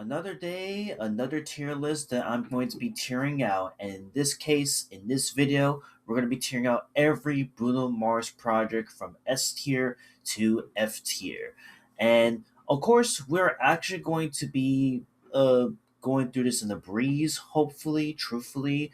Another day, another tier list that I'm going to be tearing out. And in this case, in this video, we're going to be tearing out every Bruno Mars project from S tier to F tier. And of course, we're actually going to be uh, going through this in a breeze, hopefully, truthfully,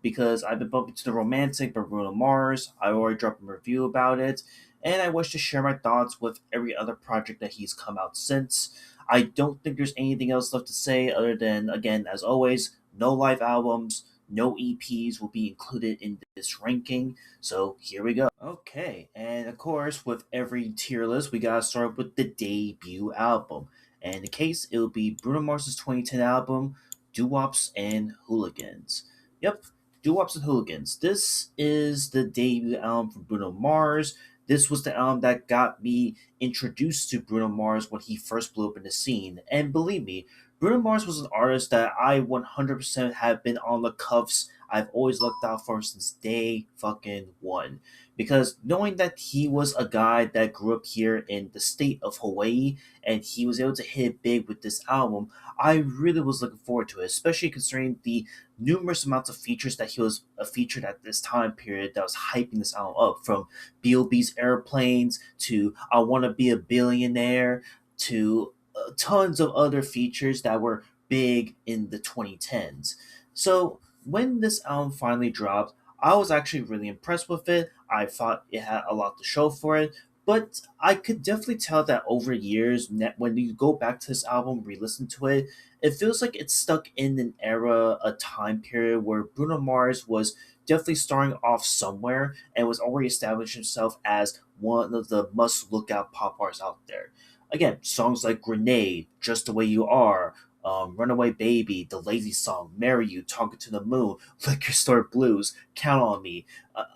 because I've been bumping to the Romantic by Bruno Mars. I already dropped a review about it, and I wish to share my thoughts with every other project that he's come out since. I don't think there's anything else left to say other than, again, as always, no live albums, no EPs will be included in this ranking. So here we go. Okay, and of course, with every tier list, we gotta start with the debut album. And in the case, it'll be Bruno Mars's 2010 album, Doo Wops and Hooligans. Yep, Doo Wops and Hooligans. This is the debut album from Bruno Mars. This was the album that got me introduced to Bruno Mars when he first blew up in the scene. And believe me, Bruno Mars was an artist that I 100% have been on the cuffs. I've always looked out for since day fucking one. Because knowing that he was a guy that grew up here in the state of Hawaii and he was able to hit big with this album, I really was looking forward to it, especially considering the numerous amounts of features that he was featured at this time period that was hyping this album up, from B.O.B.'s Airplanes to I Want to Be a Billionaire to tons of other features that were big in the 2010s. So when this album finally dropped, I was actually really impressed with it. I thought it had a lot to show for it, but I could definitely tell that over years, when you go back to this album, re-listen to it, it feels like it's stuck in an era, a time period where Bruno Mars was definitely starting off somewhere and was already established himself as one of the must look out pop artists out there. Again, songs like Grenade, Just the Way You Are, Runaway Baby, The Lazy Song, Marry You, Talking to the Moon, Liquor Store Blues, Count on Me.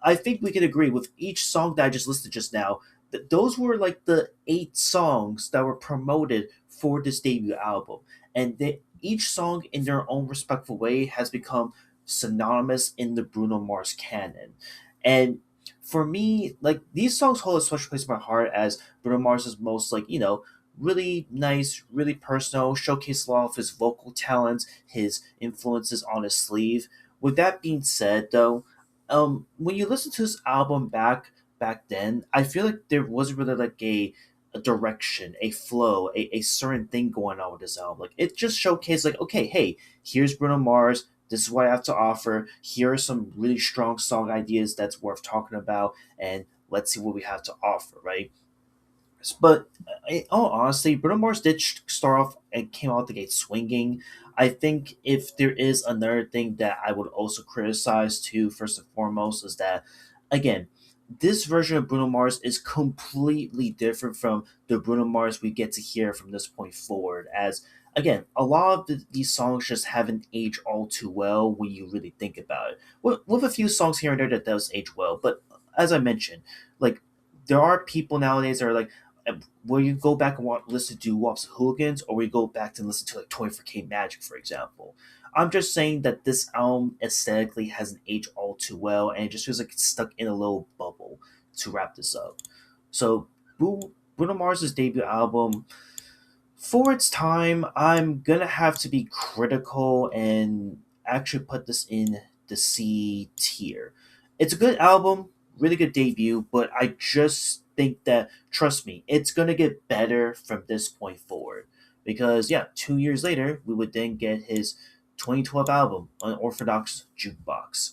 I think we can agree with each song that I just listed just now. Those were like the 8 songs that were promoted for this debut album, and each song in their own respectful way has become synonymous in the Bruno Mars canon. And for me, like, these songs hold a special place in my heart as Bruno Mars's most, like, really nice, really personal, showcase a lot of his vocal talents, his influences on his sleeve. With that being said, though, when you listen to this album back then, I feel like there wasn't really like a direction, a flow, a certain thing going on with this album. Like, it just showcased like, okay, hey, here's Bruno Mars. This is what I have to offer. Here are some really strong song ideas that's worth talking about, and let's see what we have to offer, right? But in all honesty, Bruno Mars did start off and came out the gate swinging. I think if there is another thing that I would also criticize too, first and foremost, is that, again, this version of Bruno Mars is completely different from the Bruno Mars we get to hear from this point forward. As again, a lot of these songs just haven't aged all too well when you really think about it. With a few songs here and there that does age well, but as I mentioned, like, there are people nowadays that are like, will you go back and listen to Wops and Hooligans, or will you go back and listen to like 24K Magic, for example? I'm just saying that this album aesthetically hasn't aged all too well, and it just feels like it's stuck in a little bubble to wrap this up. So, Bruno Mars's debut album, for its time, I'm gonna have to be critical and actually put this in the C tier. It's a good album, really good debut, but I just think that, trust me, it's gonna get better from this point forward. Because yeah, 2 years later, we would then get his 2012 album, Unorthodox Jukebox.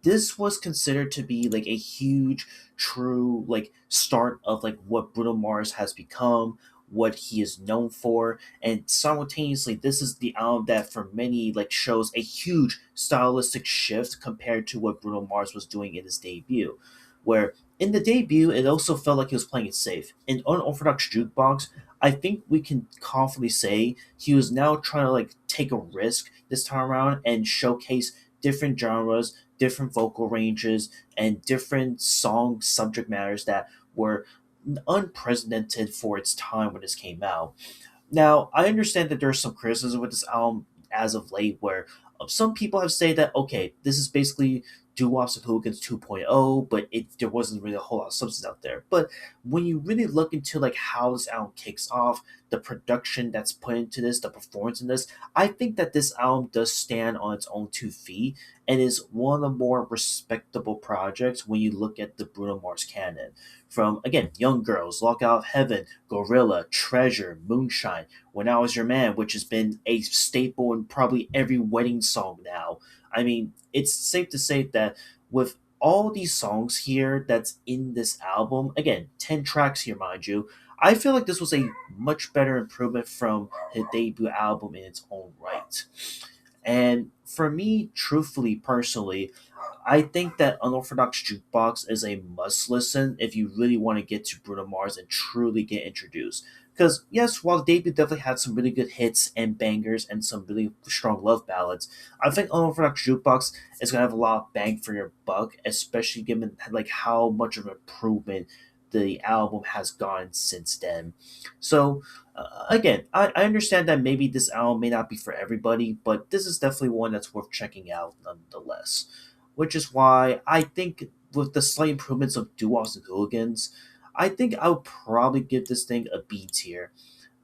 This was considered to be like a huge, true, like, start of like what Bruno Mars has become, what he is known for, and simultaneously this is the album that for many like shows a huge stylistic shift compared to what Bruno Mars was doing in his debut, where in the debut it also felt like he was playing it safe. In Unorthodox Jukebox, I think we can confidently say he was now trying to like take a risk this time around and showcase different genres, different vocal ranges, and different song subject matters that were unprecedented for its time when this came out. Now, I understand that there's some criticism with this album as of late, where some people have said that, okay, this is basically Doo-Wops and Hooligans 2.0, but there wasn't really a whole lot of substance out there. But when you really look into like how this album kicks off, the production that's put into this, the performance in this, I think that this album does stand on its own 2 feet and is one of the more respectable projects when you look at the Bruno Mars canon. From again, Young Girls, Lock Out of Heaven, Gorilla, Treasure, Moonshine, When I Was Your Man, which has been a staple in probably every wedding song now. I mean, it's safe to say that with all these songs here that's in this album, again, 10 tracks here, mind you, I feel like this was a much better improvement from his debut album in its own right. And for me, truthfully, personally, I think that Unorthodox Jukebox is a must listen if you really want to get to Bruno Mars and truly get introduced. Because, yes, while the debut definitely had some really good hits and bangers and some really strong love ballads, I think Unorthodox Jukebox is going to have a lot of bang for your buck, especially given like how much of an improvement the album has gone since then. So, again, I understand that maybe this album may not be for everybody, but this is definitely one that's worth checking out nonetheless. Which is why I think with the slight improvements of Duos and Hooligans, I think I would probably give this thing a B tier.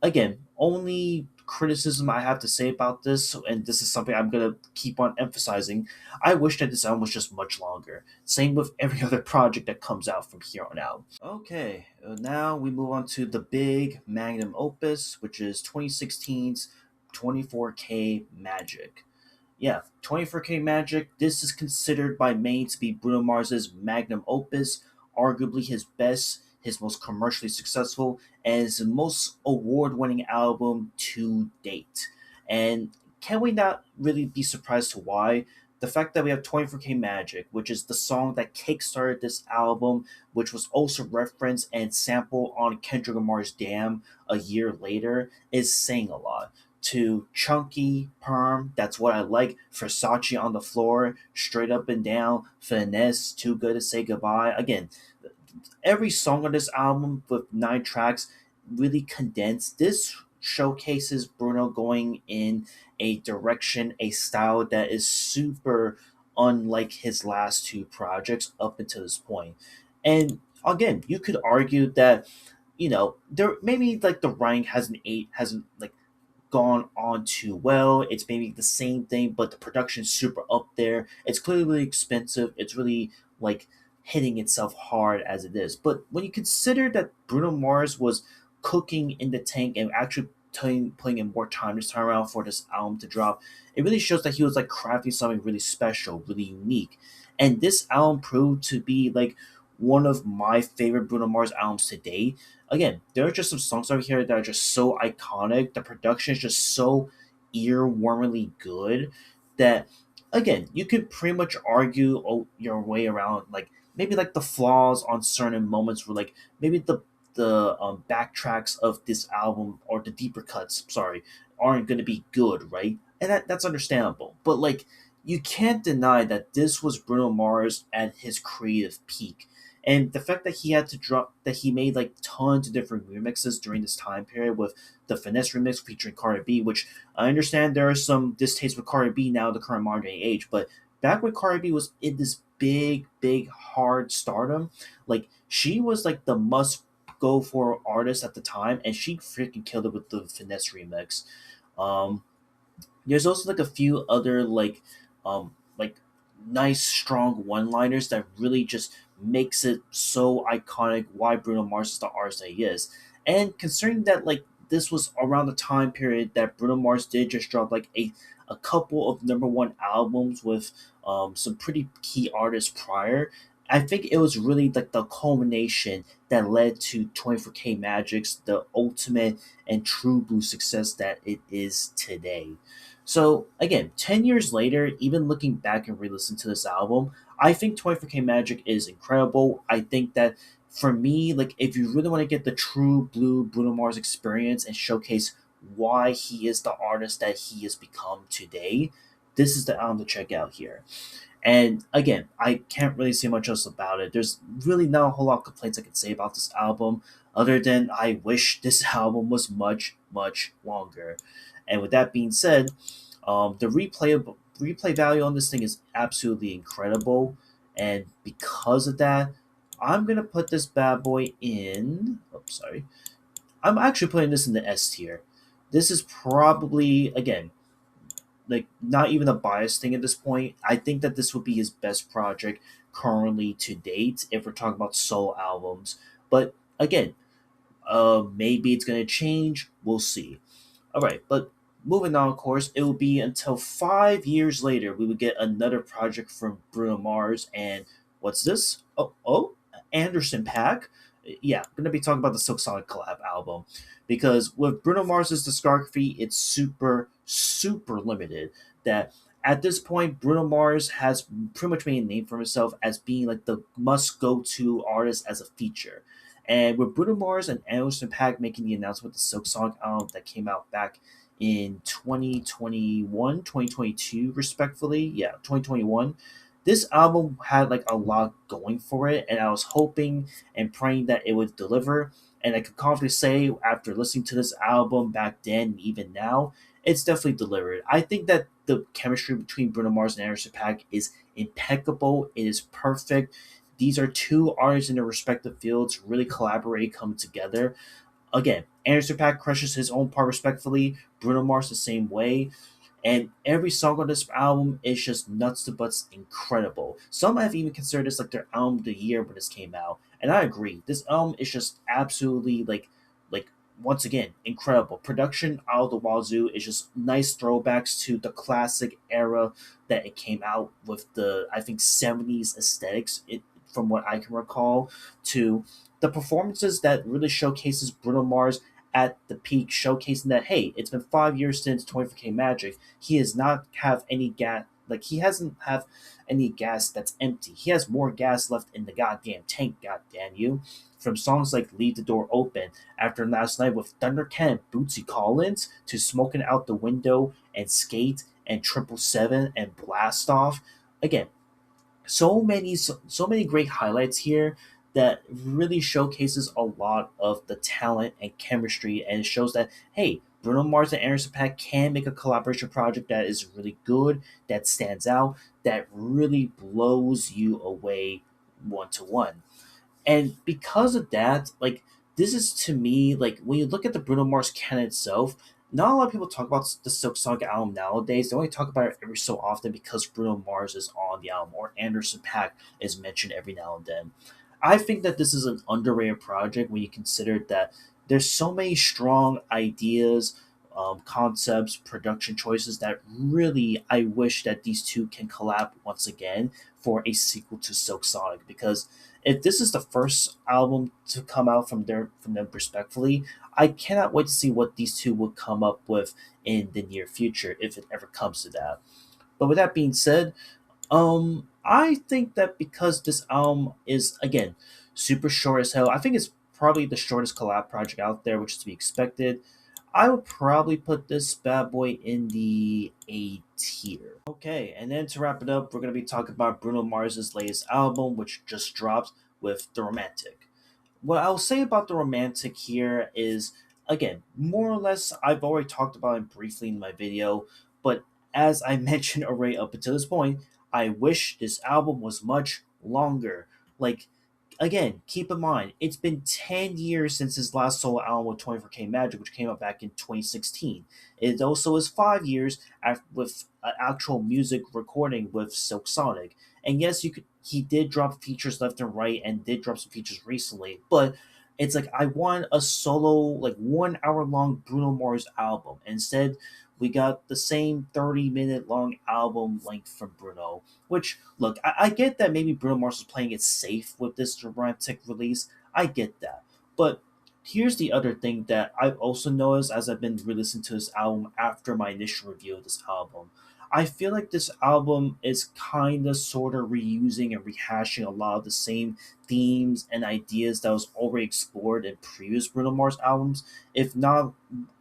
Again, only criticism I have to say about this, and this is something I'm gonna keep on emphasizing, I wish that this album was just much longer. Same with every other project that comes out from here on out. Okay, now we move on to the big magnum opus, which is 2016's 24K Magic. Yeah, 24K Magic. This is considered by many to be Bruno Mars's magnum opus, arguably his best, his most commercially successful, and his most award-winning album to date. And can we not really be surprised to why? The fact that we have 24K Magic, which is the song that kickstarted this album, which was also referenced and sampled on Kendrick Lamar's Damn a year later, is saying a lot. To Chunky, Perm, That's What I Like, Versace on the Floor, Straight Up and Down, Finesse, Too Good to Say Goodbye. Again, every song on this album with 9 tracks really condensed. This showcases Bruno going in a direction, a style that is super unlike his last 2 projects up until this point. And again, you could argue that there maybe like the writing hasn't like gone on too well. It's maybe the same thing, but the production's super up there. It's clearly really expensive. It's really like hitting itself hard as it is. But when you consider that Bruno Mars was cooking in the tank and actually putting in more time this time around for this album to drop, it really shows that he was like crafting something really special, really unique. And this album proved to be like one of my favorite Bruno Mars albums to date. Again, there are just some songs over here that are just so iconic. The production is just so earwormily good that, again, you could pretty much argue your way around like maybe like the flaws on certain moments where like maybe the backtracks of this album or the deeper cuts, sorry, aren't going to be good, right? And that's understandable. But like you can't deny that this was Bruno Mars at his creative peak, and the fact that he had to drop that he made like tons of different remixes during this time period with the Finesse remix featuring Cardi B, which I understand there are some distaste with Cardi B now in the current modern day age, but back when Cardi B was in this big hard stardom, like she was like the must go for artist at the time, and she freaking killed it with the Finesse remix. Um, there's also like a few other like nice strong one liners that really just makes it so iconic why Bruno Mars is the artist that he is. And considering that like this was around the time period that Bruno Mars did just drop like a couple of number 1 albums with some pretty key artists prior. I think it was really like the culmination that led to 24K Magic's the ultimate and true blue success that it is today. So again, 10 years later, even looking back and re-listening to this album, I think 24K Magic is incredible. I think that for me, like if you really want to get the true blue Bruno Mars experience and showcase why he is the artist that he has become today, this is the album to check out here. And again, I can't really say much else about it. There's really not a whole lot of complaints I can say about this album, other than I wish this album was much longer. And with that being said, the replay value on this thing is absolutely incredible, and because of that, I'm gonna put this bad boy in. Oops, sorry. I'm actually putting this in the S tier. This is probably, again, like not even a biased thing at this point. I think that this would be his best project currently to date if we're talking about soul albums. But again, maybe it's gonna change. We'll see. All right, but moving on, of course, it will be until 5 years later we would get another project from Bruno Mars. And what's this? Anderson Paak. Yeah, I'm gonna be talking about the Silk Sonic collab album because with Bruno Mars's discography, it's super limited. That at this point, Bruno Mars has pretty much made a name for himself as being like the must go to artist as a feature. And with Bruno Mars and Anderson Paak making the announcement with the Silk Sonic album that came out back in 2021, 2022, respectfully. Yeah, 2021. This album had like a lot going for it, and I was hoping and praying that it would deliver. And I could confidently say, after listening to this album back then, and even now, it's definitely delivered. I think that the chemistry between Bruno Mars and Anderson Paak is impeccable. It is perfect. These are two artists in their respective fields really collaborate, come together. Again, Anderson Paak crushes his own part respectfully. Bruno Mars the same way. And every song on this album is just nuts to butts incredible. Some have even considered this like their album of the year when this came out. And I agree. This album is just absolutely like once again, incredible. Production out of the wazoo is just nice throwbacks to the classic era that it came out with, the I think 70s aesthetics, from what I can recall, to the performances that really showcases Bruno Mars at the peak, showcasing that hey, it's been 5 years since 24K Magic. He has not have any gas, like he hasn't have any gas that's empty. He has more gas left in the goddamn tank. Goddamn you! From songs like "Leave the Door Open," "After Last Night" with Thunder Ken, Bootsy Collins, to "Smoking Out the Window" and "Skate" and "777" and "Blast Off." Again, so many great highlights here that really showcases a lot of the talent and chemistry, and it shows that hey, Bruno Mars and Anderson Paak can make a collaboration project that is really good, that stands out, that really blows you away one to one. And because of that, like this is to me like when you look at the Bruno Mars canon itself, not a lot of people talk about the Silk Sonic album nowadays. They only talk about it every so often because Bruno Mars is on the album or Anderson Paak is mentioned every now and then. I think that this is an underrated project when you consider that there's so many strong ideas, concepts, production choices that really I wish that these two can collab once again for a sequel to Silk Sonic. Because if this is the first album to come out from them respectfully, I cannot wait to see what these two will come up with in the near future if it ever comes to that. But with that being said, I think that because this album is again super short as hell, I think it's probably the shortest collab project out there, which is to be expected. I would probably put this bad boy in the A tier. Okay, and then to wrap it up, we're gonna be talking about Bruno Mars's latest album, which just dropped with The Romantic. What I'll say about The Romantic here is, again, more or less, I've already talked about it briefly in my video, but as I mentioned already up until this point, I wish this album was much longer. Like, again, keep in mind, it's been 10 years since his last solo album with 24K Magic, which came out back in 2016. It also is 5 years with actual music recording with Silk Sonic. And yes, he did drop features left and right and did drop some features recently, but it's like I want a solo, like 1 hour long Bruno Mars album. Instead, we got the same 30-minute long album length from Bruno, which, look, I get that maybe Bruno Mars was playing it safe with this romantic release. I get that. But here's the other thing that I've also noticed as I've been re listening to this album after my initial review of this album. I feel like this album is kind of sort of reusing and rehashing a lot of the same themes and ideas that was already explored in previous Bruno Mars albums. If not,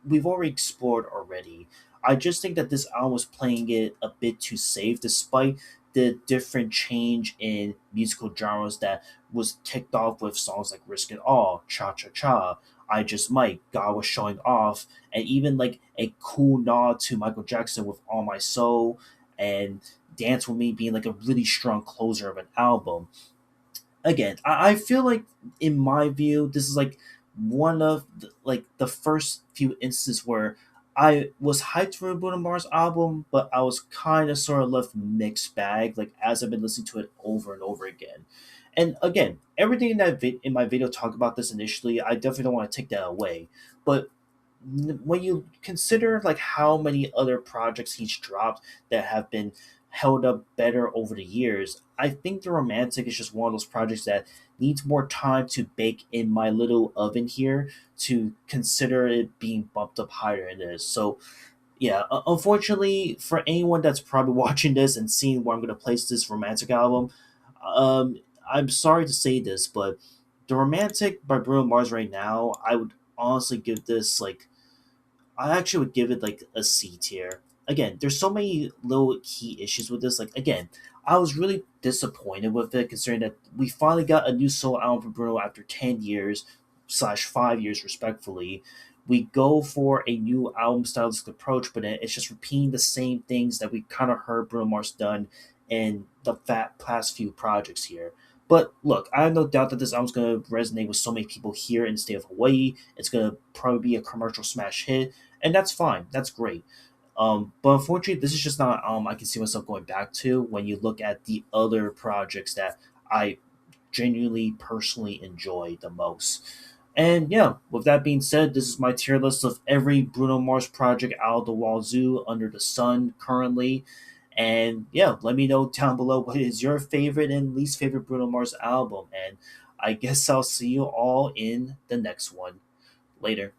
we've already explored already. I just think that this album was playing it a bit too safe, despite the different change in musical genres that was kicked off with songs like Risk It All, Cha Cha Cha, I Just Might, God Was Showing Off, and even like a cool nod to Michael Jackson with All My Soul and Dance With Me being like a really strong closer of an album. Again, I feel like in my view, this is like one of the first few instances where I was hyped for a Bruno Mars album, but I was kind of sort of left mixed bag. Like as I've been listening to it over and over again, and again, everything in in my video talk about this initially. I definitely don't want to take that away, but when you consider like how many other projects he's dropped that have been held up better over the years, I think the Romantic is just one of those projects that needs more time to bake in my little oven here to consider it being bumped up higher than it is. So yeah, unfortunately for anyone that's probably watching this and seeing where I'm going to place this Romantic album, um, I'm sorry to say this, but the Romantic by Bruno Mars right now, I would honestly give this like I actually would give it like a C tier. Again, there's so many little key issues with this. Like again, I was really disappointed with it considering that we finally got a new solo album from Bruno after 10 years slash 5 years respectfully. We go for a new album stylistic approach, but then it's just repeating the same things that we kind of heard Bruno Mars done in the past few projects here. But look, I have no doubt that this album's going to resonate with so many people here in the state of Hawaii. It's going to probably be a commercial smash hit, and that's fine. That's great. But unfortunately, this is just not I can see myself going back to when you look at the other projects that I genuinely personally enjoy the most. And yeah, with that being said, this is my tier list of every Bruno Mars project out of the wazoo under the sun currently. And yeah, let me know down below what is your favorite and least favorite Bruno Mars album. And I guess I'll see you all in the next one. Later.